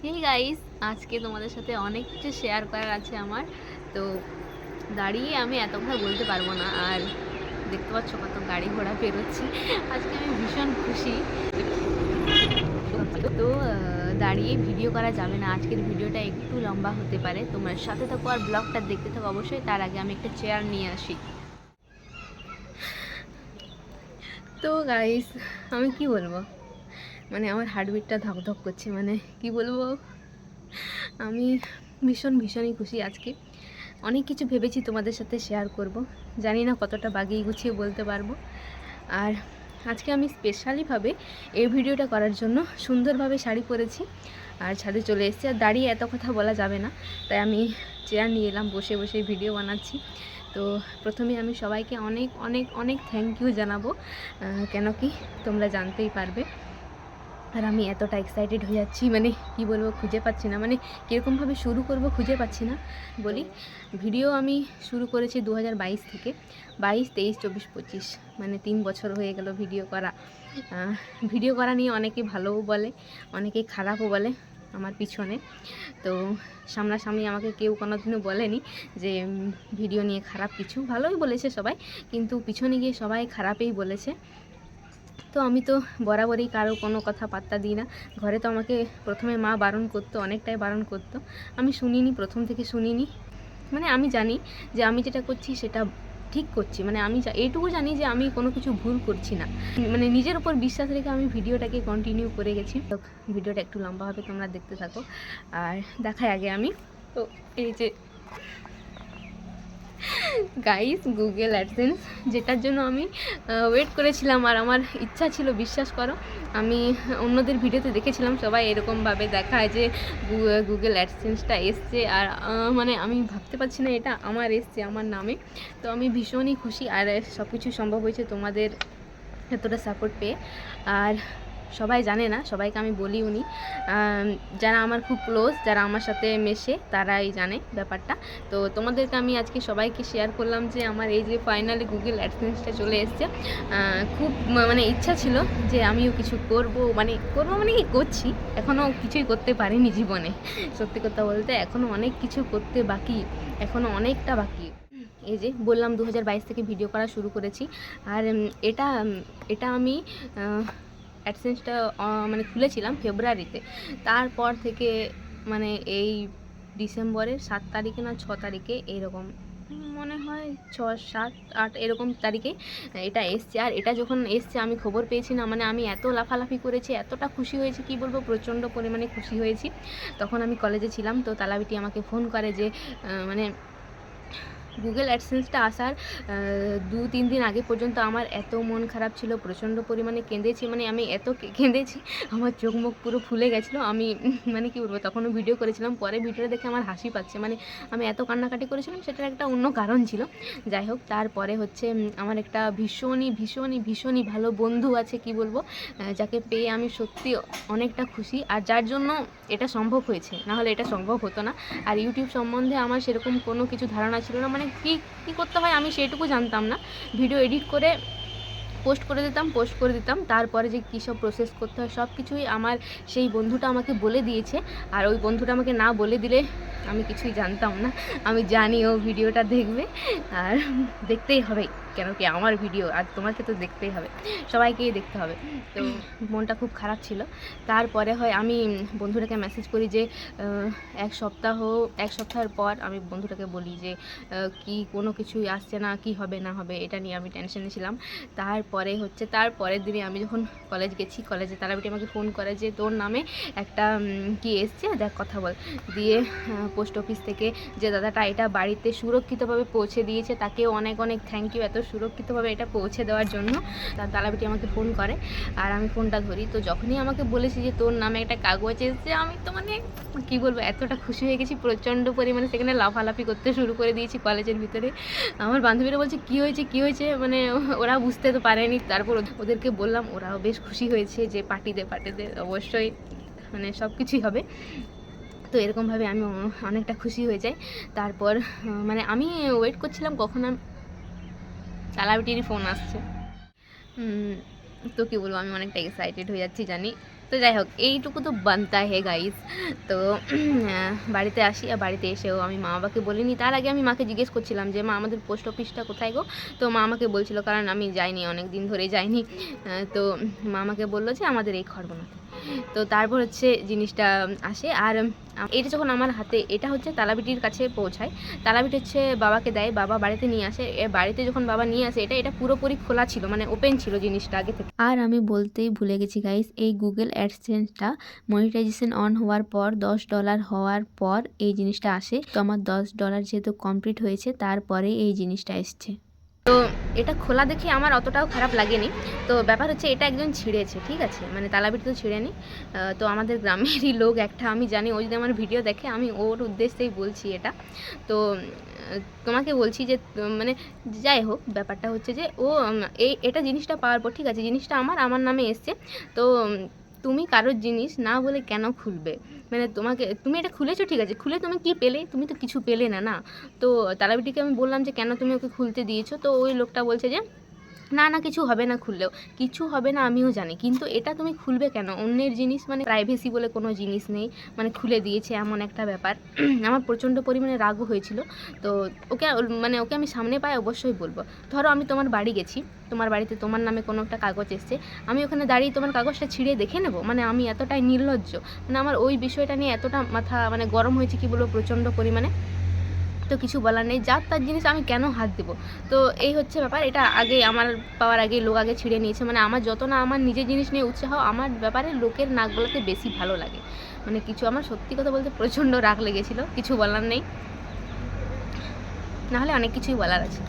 এই গাইস, আজকে তোমাদের সাথে অনেক কিছু শেয়ার করার আছে আমার। তো দাঁড়িয়ে আমি এত কথা বলতে পারবো না। আর দেখতে পাচ্ছ কত গাড়ি ঘোড়া বেরোচ্ছে। আজকে আমি ভীষণ খুশি। তো দাঁড়িয়ে ভিডিও করা যাবে না, আজকের ভিডিওটা একটু লম্বা হতে পারে। তোমার সাথে থাকো আর ব্লগটা দেখতে থাকো অবশ্যই। তার আগে আমি একটা চেয়ার নিয়ে আসি। তো গাইস, আমি কি বলবো, মানে আমার হার্টবিটটা ধকধক করছে। মানে কি বলবো, আমি ভীষণই খুশি আজকে। অনেক কিছু ভেবেছি তোমাদের সাথে শেয়ার করব, জানি না কতটা বাগিয়ে গুছিয়ে বলতে পারবো। আর আজকে আমি স্পেশালিভাবে এই ভিডিওটা করার জন্য সুন্দরভাবে শাড়ি পরেছি আর ছাদে চলে এসেছি। আর দাঁড়িয়ে এত কথা বলা যাবে না, তাই আমি চেয়ার নিয়ে এলাম, বসে বসে ভিডিও বানাচ্ছি। তো প্রথমে আমি সবাইকে অনেক অনেক অনেক থ্যাংক ইউ জানাবো, কেন কি তোমরা জানতেই পারবে। আর আমি এতটা এক্সাইটেড হয়ে যাচ্ছি, মানে কি বলবো, খুঁজে পাচ্ছি না, মানে কীরকমভাবে শুরু করব খুঁজে পাচ্ছি না। বলি, ভিডিও আমি শুরু করেছি 2022 থেকে, 22, 23, 24, 25, মানে 3 বছর হয়ে গেল ভিডিও করা। ভিডিও করা নিয়ে অনেকে ভালোও বলে, অনেকে খারাপও বলে আমার পিছনে। তো সামনাসামনি আমাকে কেউ কোনোদিনও বলেনি যে ভিডিও নিয়ে খারাপ কিছু, ভালোই বলেছে সবাই, কিন্তু পিছনে গিয়ে সবাই খারাপই বলেছে। তো আমি তো বরাবরই কারো কোনো কথা পাত্তা দিই না। ঘরে তো আমাকে প্রথমে মা বারণ করতো, অনেকটাই বারণ করতো, আমি শুনিনি, প্রথম থেকে শুনিনি। মানে আমি জানি যে আমি যেটা করছি সেটা ঠিক করছি, মানে আমি এইটুকু জানি যে আমি কোনো কিছু ভুল করছি না। মানে নিজের উপর বিশ্বাস রেখে আমি ভিডিওটাকে কন্টিনিউ করে গেছি। তো ভিডিওটা একটু লম্বা হবে, তোমরা দেখতে থাকো। আর দেখাই আগে আমি, তো এই যে গাইস, গুগল অ্যাডসেন্স, যেটার জন্য আমি ওয়েট করেছিলাম আর আমার ইচ্ছা ছিল, বিশ্বাস করো। আমি অন্যদের ভিডিওতে দেখেছিলাম সবাই এরকমভাবে দেখায় যে গুগল অ্যাডসেন্সটা এসছে, আর মানে আমি ভাবতে পারছি না এটা আমার এসছে আমার নামে। তো আমি ভীষণই খুশি, আর সব কিছু সম্ভব হয়েছে তোমাদের এতটা সাপোর্ট পেয়ে। আর সবাই জানে না, সবাইকে আমি বলিও নি, যারা আমার খুব ক্লোজ, যারা আমার সাথে মেশে তারাই জানে ব্যাপারটা। তো তোমাদেরকে আমি আজকে সবাইকে শেয়ার করলাম যে আমার এই যে ফাইনালি গুগল অ্যাডসেন্সটা চলে এসছে। খুব মানে ইচ্ছা ছিল যে আমিও কিছু করব, মানে কি করছি, এখনও কিছুই করতে পারিনি জীবনে। সত্যি কথা বলতে এখনও অনেক কিছু করতে বাকি, এখনও অনেকটা বাকি। এই যে বললাম 2022 থেকে ভিডিও করা শুরু করেছি। আর এটা আমি অ্যাডসেন্সটা মানে খুলেছিলাম ফেব্রুয়ারিতে। তারপর থেকে মানে এই ডিসেম্বরের 7 তারিখে না 6 তারিখে এইরকম, মনে হয় 6, 7, 8 এরকম তারিখে এটা এসছে। আর এটা যখন এসছে আমি খবর পেয়েছি না, মানে আমি এত লাফালাফি করেছি, এতটা খুশি হয়েছি, কি বলবো, প্রচণ্ড পরিমাণে খুশি হয়েছি। তখন আমি কলেজে ছিলাম, তো তালাবিটি আমাকে ফোন করে যে মানে গুগল অ্যাডসেন্সটা আসার 2-3 দিন আগে পর্যন্ত আমার এত মন খারাপ ছিল, প্রচণ্ড পরিমাণে কেঁদেছি, মানে আমি এত কেঁদেছি, আমার চোখ মুখ পুরো ফুলে গেছিলো। আমি মানে কী বলবো, তখনও ভিডিও করেছিলাম, পরে ভিডিওটা দেখে আমার হাসি পাচ্ছে, মানে আমি এত কান্নাকাটি করেছিলাম, সেটার একটা অন্য কারণ ছিল। যাই হোক, তারপরে হচ্ছে আমার একটা ভীষণই ভালো বন্ধু আছে, কি বলবো, যাকে পেয়ে আমি সত্যি অনেকটা খুশি, আর যার জন্য এটা সম্ভব হয়েছে, নাহলে এটা সম্ভব হতো না। আর ইউটিউব সম্বন্ধে আমার সেরকম কোনো কিছু ধারণা ছিল না, মানে কী করতে হয় আমি সেটুকু জানতাম না। ভিডিও এডিট করে পোস্ট করে দিতাম, তারপরে যে কী সব প্রসেস করতে হয় সব কিছুই আমার সেই বন্ধুটা আমাকে বলে দিয়েছে। আর ওই বন্ধুটা আমাকে না বলে দিলে আমি কিছুই জানতাম না। আমি জানি ও ভিডিওটা দেখবে, আর দেখতেই হবে, কেন কি আমার ভিডিও, আর তোমাকে তো দেখতেই হবে, সবাইকেই দেখতে হবে। তো মনটা খুব খারাপ ছিল। তারপরে হয় আমি বন্ধুটাকে মেসেজ করি যে এক সপ্তাহের পর আমি বন্ধুটাকে বলি যে কি কোনো কিছুই আসছে না, কি হবে না হবে, এটা নিয়ে আমি টেনশনে ছিলাম। তারপরে হচ্ছে তার পরের দিনে আমি যখন কলেজ গেছি, কলেজে তারাবিটি আমাকে ফোন করে যে তোর নামে একটা কি এসছে দেখ, কথা বল। দিয়ে পোস্ট অফিস থেকে যে দাদাটা এটা বাড়িতে সুরক্ষিতভাবে পৌঁছে দিয়েছে, তাকে অনেক অনেক থ্যাংক ইউ, এত সুরক্ষিতভাবে এটা পৌঁছে দেওয়ার জন্য। তার তালাবিটি আমাকে ফোন করে, আর আমি ফোনটা ধরি। তো যখনই আমাকে বলেছি যে তোর নামে একটা কাগজ এসছে, আমি তো মানে কী বলবো, এতটা খুশি হয়ে গেছি, প্রচণ্ড পরিমাণে সেখানে লাফালাফি করতে শুরু করে দিয়েছি কলেজের ভিতরে। আমার বান্ধবীরা বলছে কী হয়েছে, মানে ওরা বুঝতে তো পারেনি। তারপর ওদেরকে বললাম, ওরাও বেশ খুশি হয়েছে যে পার্টি দে অবশ্যই, মানে সব কিছুই হবে। তো এরকমভাবে আমি অনেকটা খুশি হয়ে যাই। তারপর মানে আমি ওয়েট করছিলাম কখন তালাবিটির ফোন আসছে। তো কী বলবো, আমি অনেকটা এক্সাইটেড হয়ে যাচ্ছি জানি। তো যাই হোক, এইটুকু তো বানতা হে গাইস। তো বাড়িতে আসি, আর বাড়িতে এসেও আমি মা বাবাকে বলিনি। তার আগে আমি মাকে জিজ্ঞেস করছিলাম যে মা আমাদের পোস্ট অফিসটা কোথায় গো? তো মা আমাকে বলছিল, কারণ আমি যাইনি, অনেক দিন ধরে যাইনি। তো মা আমাকে বললো যে আমাদের এই খড়গোনাতে। তো তারপর হচ্ছে জিনিসটা আসে, আর এটা যখন আমার হাতে, এটা হচ্ছে তালাবিটির কাছে পৌঁছায়। তালাবিটি হচ্ছে বাবাকে দেয়, বাবা বাড়িতে নিয়ে আসে। বাড়িতে যখন বাবা নিয়ে আসে, এটা পুরোপুরি খোলা ছিল, মানে ওপেন ছিল জিনিসটা আগে থেকে। আর আমি বলতেই ভুলে গেছি গাইস, এই গুগল অ্যাডসেন্সটা মনিটাইজেশন অন হওয়ার পর $10 হওয়ার পর এই জিনিসটা আসে। তো আমার $10 যেহেতু কমপ্লিট হয়েছে, তারপরে এই জিনিসটা এসছে। তো এটা খোলা দেখে আমার অতটাও খারাপ লাগেনি। তো ব্যাপার হচ্ছে এটা একজন ছিঁড়েছে, ঠিক আছে, মানে তালাবিটি তো ছিঁড়েনি। তো আমাদের গ্রামেরই লোক একটা, আমি জানি ও যদি আমার ভিডিও দেখে, আমি ওর উদ্দেশ্যেই বলছি এটা। তো তোমাকে বলছি যে মানে যাই হোক, ব্যাপারটা হচ্ছে যে ও এটা জিনিসটা পাওয়ার পর, ঠিক আছে, জিনিসটা আমার নামে এসছে। তো তুমি কারোর জিনিস না বলে কেন খুলবে? মানে তুমি এটা খুলেছো, ঠিক আছে, খুলে তুমি কি পেলে? তুমি তো কিছু পেলে না, না। তো তারাবিটিকে আমি বললাম যে কেন তুমি ওকে খুলতে দিয়েছো? তো ওই লোকটা বলছে যে না না, কিছু হবে না, খুললেও কিছু হবে না, আমিও জানি, কিন্তু এটা তুমি খুলবে কেন? অন্যের জিনিস, মানে প্রাইভেসি বলে কোনো জিনিস নেই, মানে খুলে দিয়েছে এমন একটা ব্যাপার। আমার প্রচণ্ড পরিমাণে রাগও হয়েছিল। তো ওকে আমি সামনে পাই অবশ্যই বলবো। ধরো আমি তোমার বাড়ি গেছি, তোমার বাড়িতে তোমার নামে কোনো একটা কাগজ এসছে, আমি ওখানে দাঁড়িয়ে তোমার কাগজটা ছিঁড়ে দেখে নেবো? মানে আমি এতটাই নির্লজ্জ, মানে আমার ওই বিষয়টা নিয়ে এতটা মাথা মানে গরম হয়েছে, কি বলবো, প্রচণ্ড পরিমাণে। তো কিছু বলার নেই, যার তার জিনিস আমি কেন হাত দেবো? তো এই হচ্ছে ব্যাপার। এটা আগে আমার পাওয়ার আগে লোক আগে ছিঁড়ে নিয়েছে। মানে আমার যত না আমার নিজের জিনিস নিয়ে উৎসাহ, আমার ব্যাপারে লোকের নাক গলাতে বেশি ভালো লাগে। মানে কিছু, আমার সত্যি কথা বলতে প্রচণ্ড রাগ লেগেছিলো, কিছু বলার নেই, নাহলে অনেক কিছুই বলার আছে।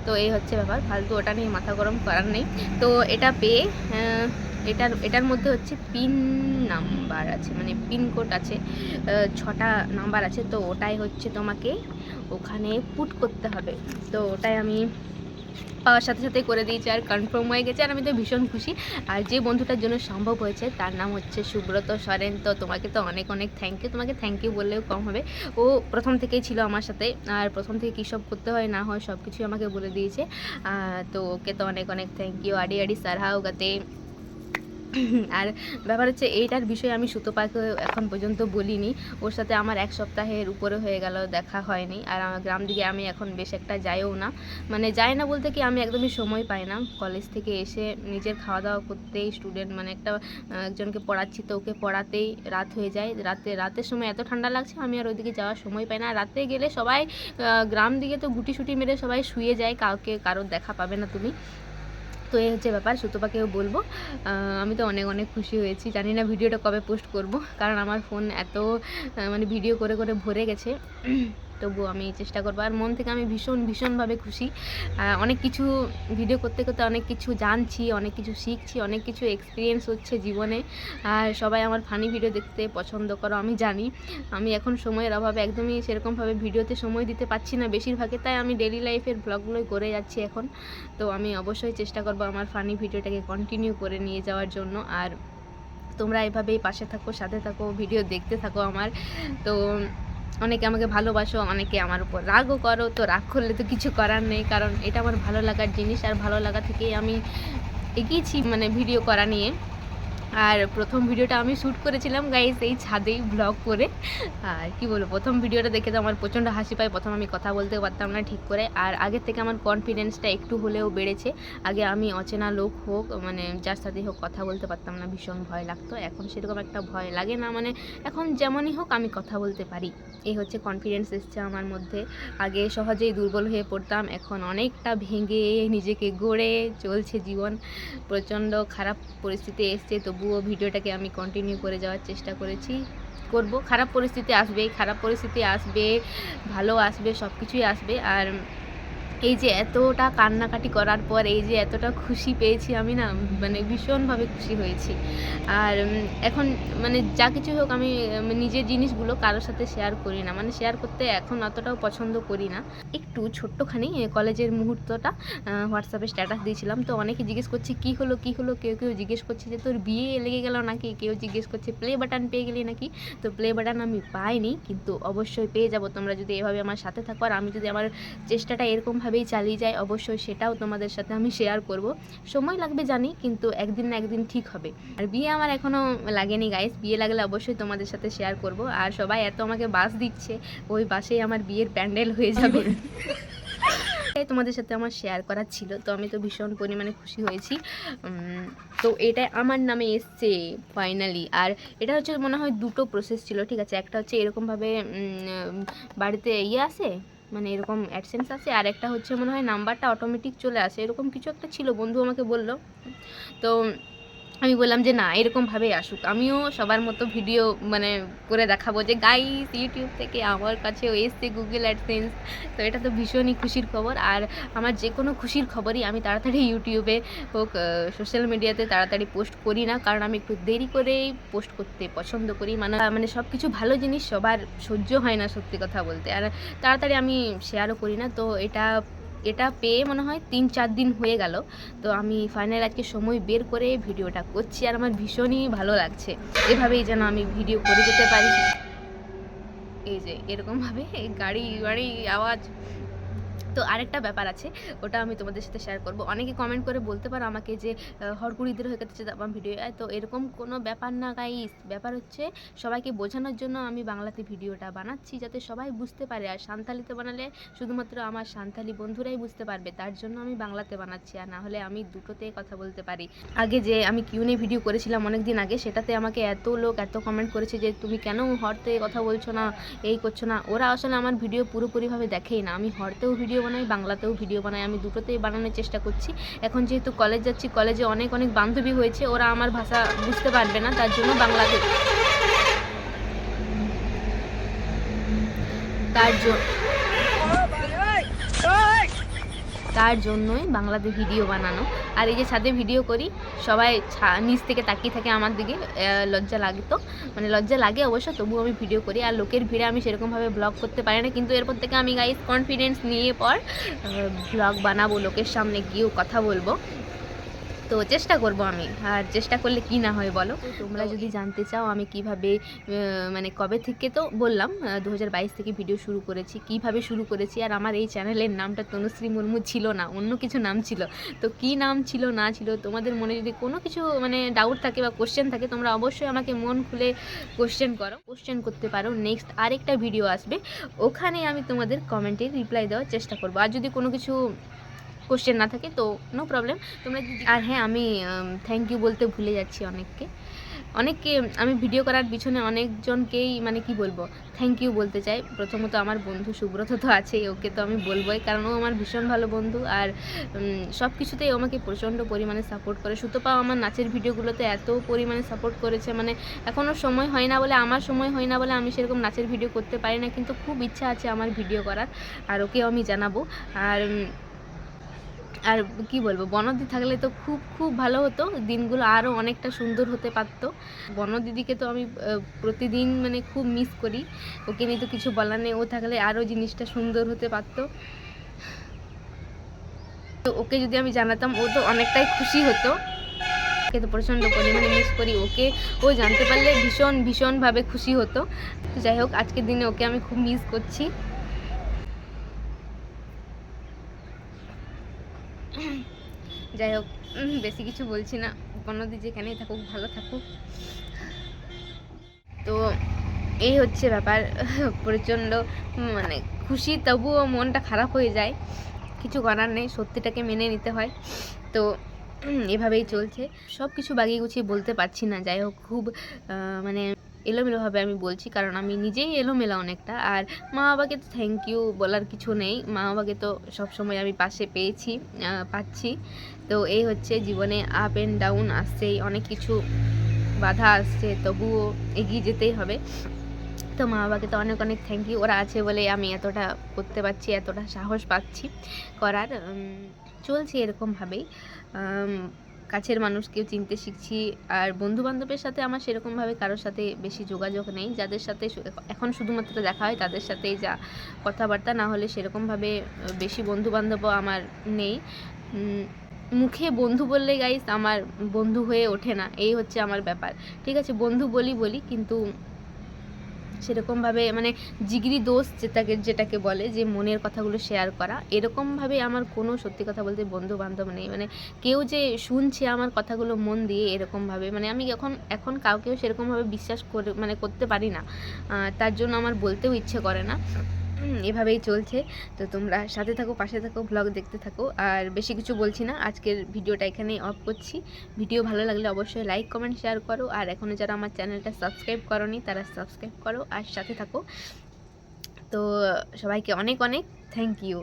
তো এই হচ্ছে ব্যাপার, ফালতু ওটা নিয়ে মাথা গরম করার নেই। তো এটা পেয়ে এটার মধ্যে হচ্ছে পিন নাম্বার আছে, মানে পিনকোড আছে, 6টা নাম্বার আছে। তো ওটাই হচ্ছে তোমাকে ওখানে পুট করতে হবে। তো ওটাই আমি পাওয়ার সাথে সাথে করে দিয়েছি, আর কনফার্ম হয়ে গেছে, আর আমি তো ভীষণ খুশি। আর যে বন্ধুটার জন্য সম্ভব হয়েছে তার নাম হচ্ছে সুব্রত সরেন। তো তোমাকে তো অনেক অনেক থ্যাংক ইউ, তোমাকে থ্যাংক ইউ বললেও কম হবে। ও প্রথম থেকেই ছিল আমার সাথে, আর প্রথম থেকে কী সব করতে হয় না হয় সব কিছুই আমাকে বলে দিয়েছে। তো ওকে তো অনেক অনেক থ্যাংক ইউ, আডি আডি সারহাও গাতে। আর ব্যাপার হচ্ছে এইটার বিষয়ে আমি সুতোপাকে এখন পর্যন্ত বলিনি। ওর সাথে আমার 1 সপ্তাহের উপরে হয়ে গেল দেখা হয়নি। আর আমার গ্রাম দিকে আমি এখন বেশ একটা যাইও না, মানে যাই না বলতে কি, আমি একদমই সময় পাই না। কলেজ থেকে এসে নিজের খাওয়া দাওয়া করতেই, স্টুডেন্ট মানে একজনকে পড়াচ্ছি, তো ওকে পড়াতেই রাত হয়ে যায়। রাতের সময় এত ঠান্ডা লাগছে, আমি আর ওইদিকে যাওয়ার সময় পাই না। রাতে গেলে সবাই গ্রাম দিকে তো গুটি মেরে সবাই শুয়ে যায়, কারোর দেখা পাবে না তুমি। তো এই হচ্ছে ব্যাপার, সুতোপাকেও বলবো। আমি তো অনেক অনেক খুশি হয়েছি, জানি না ভিডিওটা কবে পোস্ট করব, কারণ আমার ফোন এত মানে ভিডিও করে করে ভরে গেছে। তবুও আমি চেষ্টা করবো, আর মন থেকে আমি ভীষণভাবে খুশি। অনেক কিছু ভিডিও করতে করতে অনেক কিছু জানছি, অনেক কিছু শিখছি, অনেক কিছু এক্সপিরিয়েন্স হচ্ছে জীবনে। আর সবাই আমার ফানি ভিডিও দেখতে পছন্দ করো, আমি জানি। আমি এখন সময়ের অভাবে একদমই সেরকমভাবে ভিডিওতে সময় দিতে পারছি না বেশিরভাগে, তাই আমি ডেলি লাইফের ব্লগগুলোই করে যাচ্ছি এখন। তো আমি অবশ্যই চেষ্টা করবো আমার ফানি ভিডিওটাকে কন্টিনিউ করে নিয়ে যাওয়ার জন্য। আর তোমরা এভাবেই পাশে থাকো, সাথে থাকো, ভিডিও দেখতে থাকো আমার। তো অনেকে আমাকে ভালোবাসো, অনেকে আমার উপর রাগও করো। তো রাগ করলে তো কিছু করার নেই, কারণ এটা আমার ভালো লাগার জিনিস, আর ভালো লাগা থেকেই আমি এগিয়েছি মানে ভিডিও করা নিয়ে। আর প্রথম ভিডিওটা আমি শ্যুট করেছিলাম গাইস এই ছাদেই ব্লগ করে। আর কি বলবো, প্রথম ভিডিওটা দেখে তো আমার প্রচণ্ড হাসি পায়। প্রথম আমি কথা বলতে পারতাম না ঠিক করে, আর আগের থেকে আমার কনফিডেন্সটা একটু হলেও বেড়েছে। আগে আমি অচেনা লোক হোক, মানে যার সাথেই হোক, কথা বলতে পারতাম না, ভীষণ ভয় লাগতো। এখন সেরকম একটা ভয় লাগে না, মানে এখন যেমনই হোক আমি কথা বলতে পারি। এই হচ্ছে কনফিডেন্স এসছে আমার মধ্যে। আগে সহজেই দুর্বল হয়ে পড়তাম, এখন অনেকটা ভেঙে নিজেকে গড়ে চলছে জীবন। প্রচণ্ড খারাপ পরিস্থিতি এসছে, তবুও ভিডিওটাকে আমি কন্টিনিউ করে যাওয়ার চেষ্টা করব। খারাপ পরিস্থিতি আসবে, ভালো আসবে, সব কিছুই আসবে। আর এই যে এতটা কান্নাকাটি করার পর এই যে এতটা খুশি পেয়েছি আমি, না মানে ভীষণভাবে খুশি হয়েছি। আর এখন মানে যা কিছু হোক, আমি নিজের জিনিসগুলো কারোর সাথে শেয়ার করি না, মানে শেয়ার করতে এখন অতটাও পছন্দ করি না। একটু ছোট্টখানি কলেজের মুহূর্তটা হোয়াটসঅ্যাপে স্ট্যাটাস দিয়েছিলাম। তো অনেকে জিজ্ঞেস করছে কী হলো, কেউ জিজ্ঞেস করছে যে তোর বিয়ে লেগে গেল নাকি, কেউ জিজ্ঞেস করছে প্লে বাটন পেয়ে গেলি নাকি। তো প্লে বাটন আমি পাইনি, কিন্তু অবশ্যই পেয়ে যাব তোমরা যদি এভাবে আমার সাথে থাকো, আর আমি যদি আমার চেষ্টাটা এরকমভাবে এভাবেই চালিয়ে যাই অবশ্যই সেটাও তোমাদের সাথে আমি শেয়ার করব। সময় লাগবে জানি, কিন্তু একদিন না একদিন ঠিক হবে। আর বিয়ে আমার এখনও লাগেনি গাইস, বিয়ে লাগলে অবশ্যই তোমাদের সাথে শেয়ার করব। আর সবাই এত আমাকে বাস দিচ্ছে, ওই বাসেই আমার বিয়ের প্যান্ডেল হয়ে যাবে। তোমাদের সাথে আমার শেয়ার করা ছিল, তো আমি তো ভীষণ পরিমাণে খুশি হয়েছি। তো এটা আমার নামে এসছে ফাইনালি। আর এটা হচ্ছে মনে হয় দুটো প্রসেস ছিল, ঠিক আছে। একটা হচ্ছে এরকমভাবে বাড়িতে আসে, মানে এরকম অ্যাডসেন্স আসে, আর একটা হচ্ছে মনে হয় নাম্বারটা অটোমেটিক চলে আসে, এরকম কিছু একটা ছিল, বন্ধু আমাকে বললো। তো আমি বললাম যে না, এরকমভাবেই আসুক, আমিও সবার মতো ভিডিও মানে করে দেখাবো যে গাইস ইউটিউব থেকে আমার কাছেও এসছে গুগল অ্যাডসেন্স। তো এটা তো ভীষণই খুশির খবর। আর আমার যে কোনো খুশির খবরই আমি তাড়াতাড়ি ইউটিউবে হোক সোশ্যাল মিডিয়াতে তাড়াতাড়ি পোস্ট করি না, কারণ আমি একটু দেরি করেই পোস্ট করতে পছন্দ করি। মানে সব কিছু ভালো জিনিস সবার সহ্য হয় না, সত্যি কথা বলতে, আর তাড়াতাড়ি আমি শেয়ারও করি না। তো এটা পেয়ে মনে হয় 3-4 দিন হয়ে গেল। তো আমি ফাইনাল আজকে সময় বের করে ভিডিওটা করছি, আর আমার ভীষণই ভালো লাগছে। এভাবেই যেন আমি ভিডিও করে যেতে পারি। এই যে এরকমভাবে গাড়ি আওয়াজ। তো আরেকটা ব্যাপার আছে, ওটা আমি তোমাদের সাথে শেয়ার করব। অনেকে কমেন্ট করে বলতে পারো আমাকে যে হরকুড়িদের হয়ে গেছে আমার ভিডিও। তো এরকম কোনো ব্যাপার না গাইস, ব্যাপার হচ্ছে সবাইকে বোঝানোর জন্য আমি বাংলাতে ভিডিওটা বানাচ্ছি, যাতে সবাই বুঝতে পারে। আর সান্তালিতে বানালে শুধুমাত্র আমার সান্তালি বন্ধুরাই বুঝতে পারবে, তার জন্য আমি বাংলাতে বানাচ্ছি, আর না হলে আমি দুটোতে কথা বলতে পারি। আগে যে আমি কিউনে ভিডিও করেছিলাম অনেক দিন আগে, সেটাতে আমাকে এত লোক এত কমেন্ট করেছে যে তুমি কেন হরতে কথা বলছো না, এই করছো না। ওরা আসলে আমার ভিডিও পুরোপুরিভাবে দেখেই না। আমি হরতেও ভিডিও বানাই, বাংলাতেও ভিডিও বানাই, আমি দুটোতেই বানানোর চেষ্টা করছি। এখন যেহেতু কলেজ যাচ্ছি, কলেজে অনেক বান্ধবী হয়েছে, ওরা আমার ভাষা বুঝতে পারবে না, তার জন্য বাংলাতে তার জন্যই বাংলাতে ভিডিও বানানো। আর এই যে ছাদে ভিডিও করি, সবাই নিচ থেকে তাকিয়ে থাকে আমার দিকে, লজ্জা লাগতো, মানে লজ্জা লাগে অবশ্য, তবুও আমি ভিডিও করি। আর লোকের ভিড়ে আমি সেরকমভাবে ব্লগ করতে পারি না, কিন্তু এরপর থেকে আমি গাইস কনফিডেন্স নিয়ে পর ব্লগ বানাবো, লোকের সামনে গিয়েও কথা বলবো। তো চেষ্টা করব আমি, আর চেষ্টা করলে কি না হয় বলো। তোমরা যদি জানতে চাও আমি কিভাবে মানে কবে থেকে, তো বললাম 2022 থেকে ভিডিও শুরু করেছি, কিভাবে শুরু করেছি। আর আমার এই চ্যানেলের নামটা তনুশ্রী মুর্মু ছিল না, অন্য কিছু নাম ছিল। তো কি নাম ছিল না ছিল, তোমাদের মনে যদি কোনো কিছু মানে ডাউট থাকে বা কোশ্চেন থাকে, তোমরা অবশ্যই আমাকে মন খুলে কোশ্চেন করতে পারো। নেক্সট আরেকটা ভিডিও আসবে, ওখানে আমি তোমাদের কমেন্টে রিপ্লাই দেওয়ার চেষ্টা করবো। আর যদি কোনো কিছু কোশ্চেন না থাকে তো নো প্রবলেম, তোমরা। আর হ্যাঁ, আমি থ্যাংক ইউ বলতে ভুলে যাচ্ছি অনেককে আমি ভিডিও করার পিছনে অনেকজনকেই মানে কি বলবো থ্যাংক ইউ বলতে চাই। প্রথমত আমার বন্ধু সুব্রত তো আছেই, ওকে তো আমি বলবোই, কারণ ও আমার ভীষণ ভালো বন্ধু। আর সব কিছুতেই আমাকে প্রচণ্ড পরিমাণে সাপোর্ট করে। সুতপাও আমার নাচের ভিডিওগুলোতে এত পরিমাণে সাপোর্ট করেছে, মানে এখনও সময় হয় না বলে, আমার সময় হয় না বলে আমি সেরকম নাচের ভিডিও করতে পারি না, কিন্তু খুব ইচ্ছা আছে আমার ভিডিও করার, আর ওকেও আমি জানাবো। আর কি বলবো, বনদি থাকলে তো খুব ভালো হতো, দিনগুলো আরও অনেকটা সুন্দর হতে পারতো। বনদিদিকে তো আমি প্রতিদিন মানে খুব মিস করি, ওকে নিয়ে তো কিছু বলার নেই। ও থাকলে আরও জিনিসটা সুন্দর হতে পারতো। তো ওকে যদি আমি জানাতাম, ও তো অনেকটাই খুশি হতো। ওকে তো প্রচণ্ড পরিমাণে মিস করি, ওকে ও জানতে পারলে ভীষণভাবে খুশি হতো। তো যাই হোক, আজকের দিনে ওকে আমি খুব মিস করছি। যাই হোক, বেশি কিছু বলছি না, বনদি যেখানেই থাকুক ভালো থাকুক। তো এই হচ্ছে ব্যাপার, প্রচণ্ড মানে খুশি, তবুও মনটা খারাপ হয়ে যায়, কিছু করার নেই, সত্যিটাকে মেনে নিতে হয়। তো এভাবেই চলছে, সব কিছু বাগিয়ে গুছিয়ে বলতে পারছি না। যাই হোক, খুব মানে এলোমেলোভাবে আমি বলছি, কারণ আমি নিজেই এলোমেলো অনেকটা। আর মা বাবাকে তো থ্যাংক ইউ বলার কিছু নেই, মা বাবাকে তো সবসময় আমি পাশে পাচ্ছি। তো এই হচ্ছে জীবনে আপ অ্যান্ড ডাউন আসছেই, অনেক কিছু বাধা আসছে, তবুও এগিয়ে যেতেই হবে। তো মা বাবাকে তো অনেক থ্যাংক ইউ, ওরা আছে বলে আমি এতটা করতে পারছি, এতটা সাহস পাচ্ছি করার। চলছে এরকমভাবেই, কাছের মানুষকেও চিনতে শিখছি। আর বন্ধুবান্ধবের সাথে আমার সেরকমভাবে কারোর সাথে বেশি যোগাযোগ নেই, যাদের সাথে এখন শুধুমাত্র দেখা হয় তাদের সাথেই যা কথাবার্তা, না হলে সেরকমভাবে বেশি বন্ধুবান্ধবও আমার নেই। মুখে বন্ধু বললে গাইস আমার বন্ধু হয়ে ওঠে না, এই হচ্ছে আমার ব্যাপার। ঠিক আছে, বন্ধু বলি কিন্তু সেরকমভাবে মানে জিগরি দোস্ত যেটাকে বলে, যে মনের কথাগুলো শেয়ার করা, এরকমভাবে আমার কোনো সত্যি কথা বলতে বন্ধু বান্ধব নেই। মানে কেউ যে শুনছে আমার কথাগুলো মন দিয়ে এরকমভাবে, মানে আমি এখন কাউকেও সেরকমভাবে বিশ্বাস করতে পারি না। তার জন্য আমার বলতেও ইচ্ছে করে না। এভাবেই চলছে। তো তোমরা সাথে থাকো, পাশে থাকো, ব্লগ দেখতে থাকো। আর বেশি কিছু বলছি না, আজকের ভিডিওটা এখানেই অফ করছি। ভিডিও ভালো লাগলে অবশ্যই লাইক কমেন্ট শেয়ার করো, আর এখনও যারা আমার চ্যানেলটা সাবস্ক্রাইব করোনি তারা সাবস্ক্রাইব করো আর সাথে থাকো। তো সবাইকে অনেক অনেক থ্যাংক ইউ।